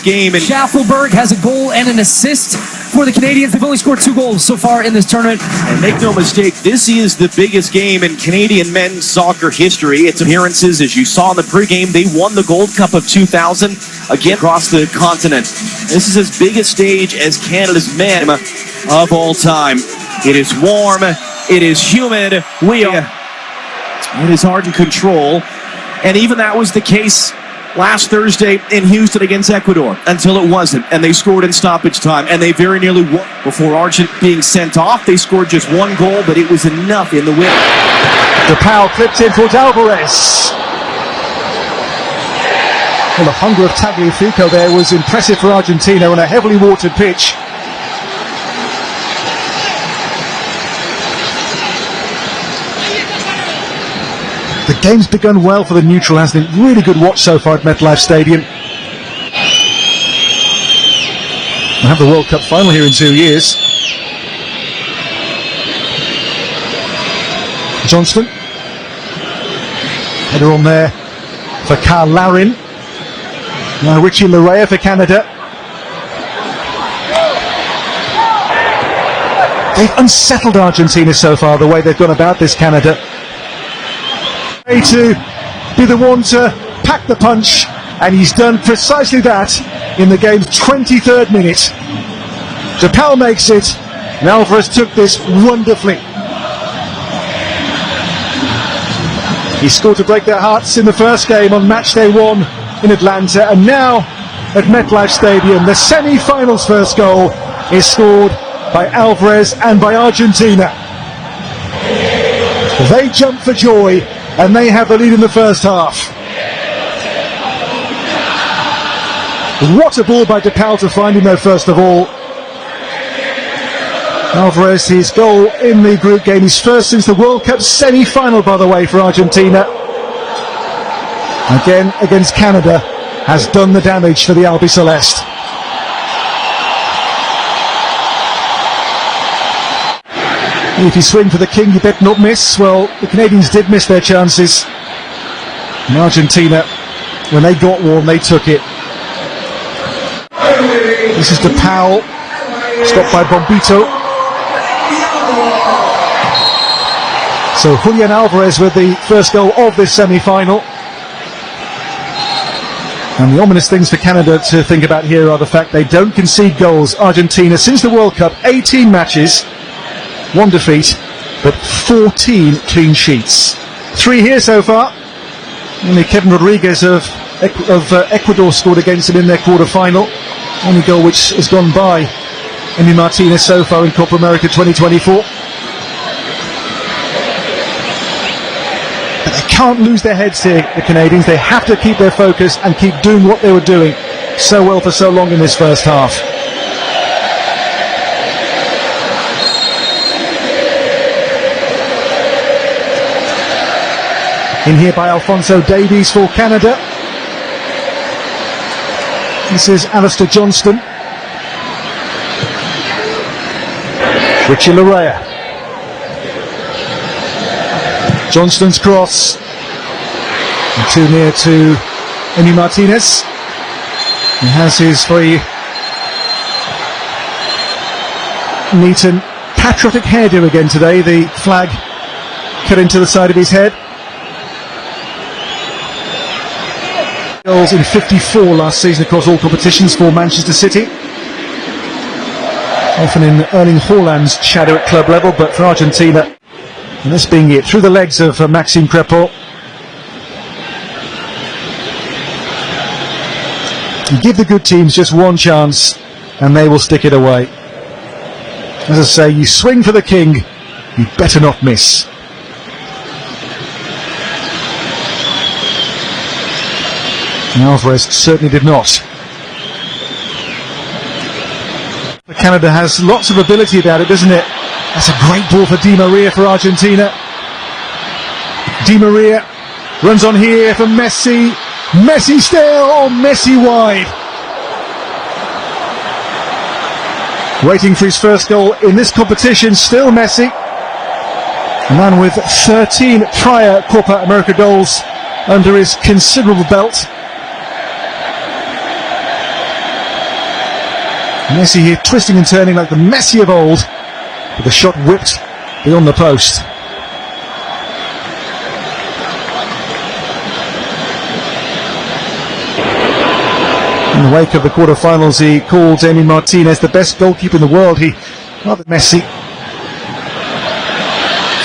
game. And Schaffelberg has a goal and an assist for the Canadians. They've only scored 2 goals so far in this tournament. And make no mistake, this is the biggest game in Canadian men's soccer history. Its appearances, as you saw in the pregame, they won the Gold Cup of 2000 again across the continent. This is as big a stage as Canada's men of all time. It is warm, it is humid, it is hard to control, and even that was the case last Thursday in Houston against Ecuador, until it wasn't, and they scored in stoppage time, and they very nearly won. Before Argentina being sent off, they scored just 1 goal, but it was enough in the win. Datta clipped in towards Alvarez. Well, the hunger of Tagliafico there was impressive for Argentina on a heavily watered pitch. The game's begun well for the neutral, hasn't it? Really good watch so far at MetLife Stadium. We'll have the World Cup final here in 2 years. Johnston. Header on there for Carl Larin. Now Richie Larea for Canada. They've unsettled Argentina so far, the way they've gone about this, Canada. To be the one to pack the punch, and he's done precisely that in the game's 23rd minute. Datta makes it, and Alvarez took this wonderfully. He scored to break their hearts in the first game on match day 1 in Atlanta, and now at MetLife Stadium the semi-finals first goal is scored by Alvarez and by Argentina. They jump for joy, and they have the lead in the first half. What a ball by Datta to find him though, first of all. Alvarez, his goal in the group game, his first since the World Cup semi-final, by the way, for Argentina. Again, against Canada, has done the damage for the Albiceleste. If you swing for the king, you better not miss. Well, the Canadians did miss their chances. And Argentina, when they got one, they took it. This is Datta, stopped by Bombito. So Julian Alvarez with the first goal of this semi-final. And the ominous things for Canada to think about here are the fact they don't concede goals. Argentina, since the World Cup, 18 matches, 1 defeat, but 14 clean sheets. 3 here so far. Only Kevin Rodriguez of Ecuador scored against them in their quarter-final. Only goal which has gone by Emi Martinez so far in Copa América 2024. But they can't lose their heads here, the Canadians. They have to keep their focus and keep doing what they were doing so well for so long in this first half. In here by Alphonso Davies for Canada. This is Alistair Johnston. Richie Larea. Johnston's cross. And too near to Emi Martinez. He has his very neat and patriotic hairdo again today. The flag cut into the side of his head. Goals in 54 last season across all competitions for Manchester City. Often in Erling Haaland's shadow at club level, but for Argentina, and this being it, through the legs of Maxime Crepeau. You give the good teams just one chance, and they will stick it away. As I say, you swing for the king, you better not miss. And Alvarez certainly did not. Canada has lots of ability about it, doesn't it? That's a great ball for Di Maria for Argentina. Di Maria runs on here for Messi. Messi still, oh, Messi wide. Waiting for his first goal in this competition, still Messi. A man with 13 prior Copa América goals under his considerable belt. Messi here twisting and turning like the Messi of old, with the shot whipped beyond the post. In the wake of the quarterfinals, he called Emi Martinez the best goalkeeper in the world. Rather Messi.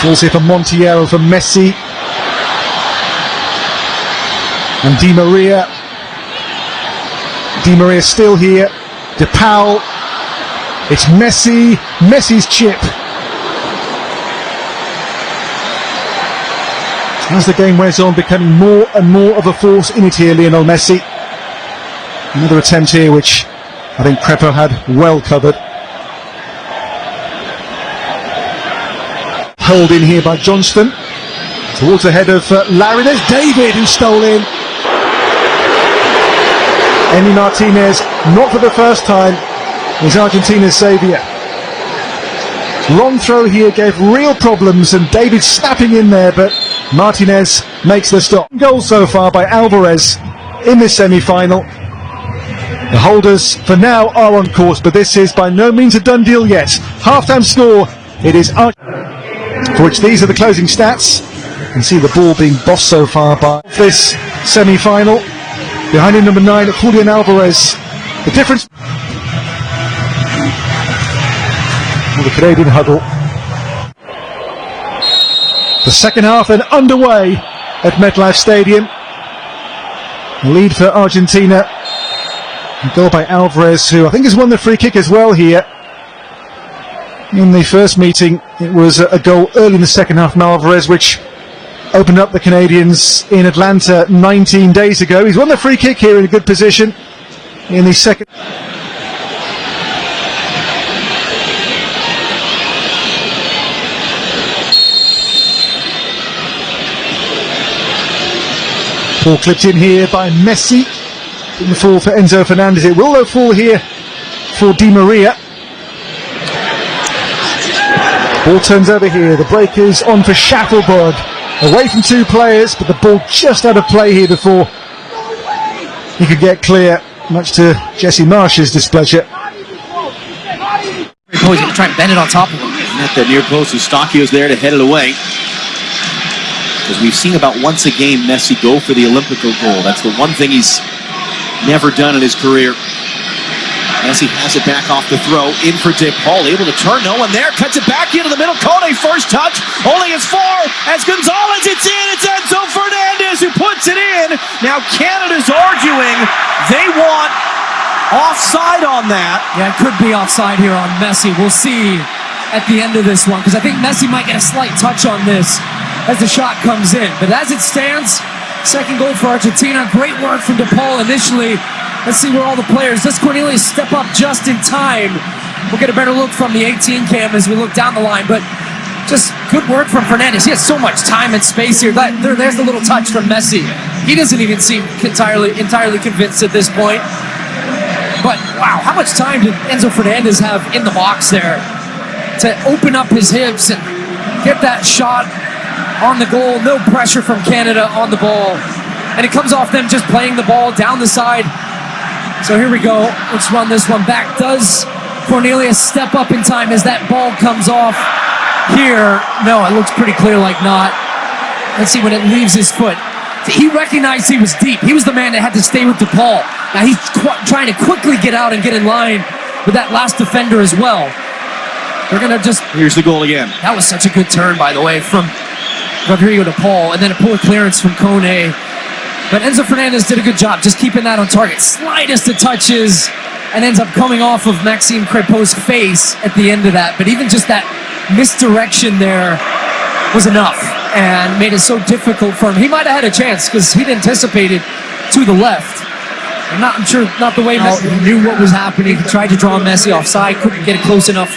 Falls here for Montiel, for Messi. And Di Maria. Di Maria still here. De Paul. It's Messi. Messi's chip. As the game wears on, becoming more and more of a force in it here, Lionel Messi. Another attempt here, which I think Crepo had well covered. Held in here by Johnston. Towards the head of Larry. There's David, who stole in. Emi Martinez, not for the first time, is Argentina's saviour. Long throw here gave real problems, and David snapping in there, but Martinez makes the stop. Goal so far by Alvarez in this semi-final. The holders for now are on course, but this is by no means a done deal yet. Half-time score, it is for which these are the closing stats. You can see the ball being bossed so far by this semi-final. Behind him, number 9, Julian Alvarez. The difference. The Canadian huddle. The second half then underway at MetLife Stadium. Lead for Argentina. A goal by Alvarez, who I think has won the free kick as well here. In the first meeting, it was a goal early in the second half from Alvarez, which opened up the Canadians in Atlanta 19 days ago. He's won the free kick here in a good position in the second. Ball clipped in here by Messi. In the fall for Enzo Fernandez. It will though fall here for Di Maria. Ball turns over here. The break is on for Schaffelberg. Away from 2 players, but the ball just out of play here before he could get clear, much to Jesse Marsh's displeasure. He's going to try and bend it on top of him. At the near post, Eustachio's there to head it away. Because we've seen about once a game Messi go for the Olympico goal. That's the one thing he's never done in his career. Messi has it back off the throw, in for De Paul, able to turn, no one there, cuts it back into the middle, Kone first touch, only as far as Gonzalez, it's in, it's Enzo Fernandez who puts it in. Now Canada's arguing they want offside on that. Yeah, it could be offside here on Messi. We'll see at the end of this one, because I think Messi might get a slight touch on this as the shot comes in. But as it stands, second goal for Argentina. Great work from De Paul initially. Let's see where all the players. Does Cornelius step up just in time? We'll get a better look from the 18 cam as we look down the line. But just good work from Fernandez. He has so much time and space here. There's the little touch from Messi. He doesn't even seem entirely convinced at this point. But wow, how much time did Enzo Fernandez have in the box there to open up his hips and get that shot on the goal? No pressure from Canada on the ball. And it comes off them just playing the ball down the side. So here we go. Let's run this one back. Does Cornelius step up in time as that ball comes off here? No, it looks pretty clear like not. Let's see when it leaves his foot. He recognized he was deep. He was the man that had to stay with De Paul. Now he's trying to quickly get out and get in line with that last defender as well. They're going to just... Here's the goal again. That was such a good turn, by the way, from Rodrigo De Paul, and then a poor clearance from Kone. But Enzo Fernandez did a good job just keeping that on target. Slightest of touches, and ends up coming off of Maxime Crépeau's face at the end of that. But even just that misdirection there was enough and made it so difficult for him. He might have had a chance because he'd anticipated to the left. I'm sure not the way Messi knew what was happening. He tried to draw Messi offside, couldn't get it close enough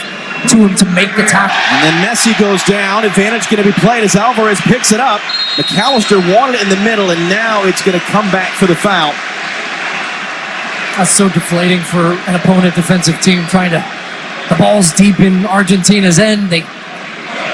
to him to make the tackle. And then Messi goes down. Advantage going to be played as Alvarez picks it up. McAllister wanted it in the middle, and now it's going to come back for the foul. That's so deflating for an opponent defensive team trying to... The ball's deep in Argentina's end. They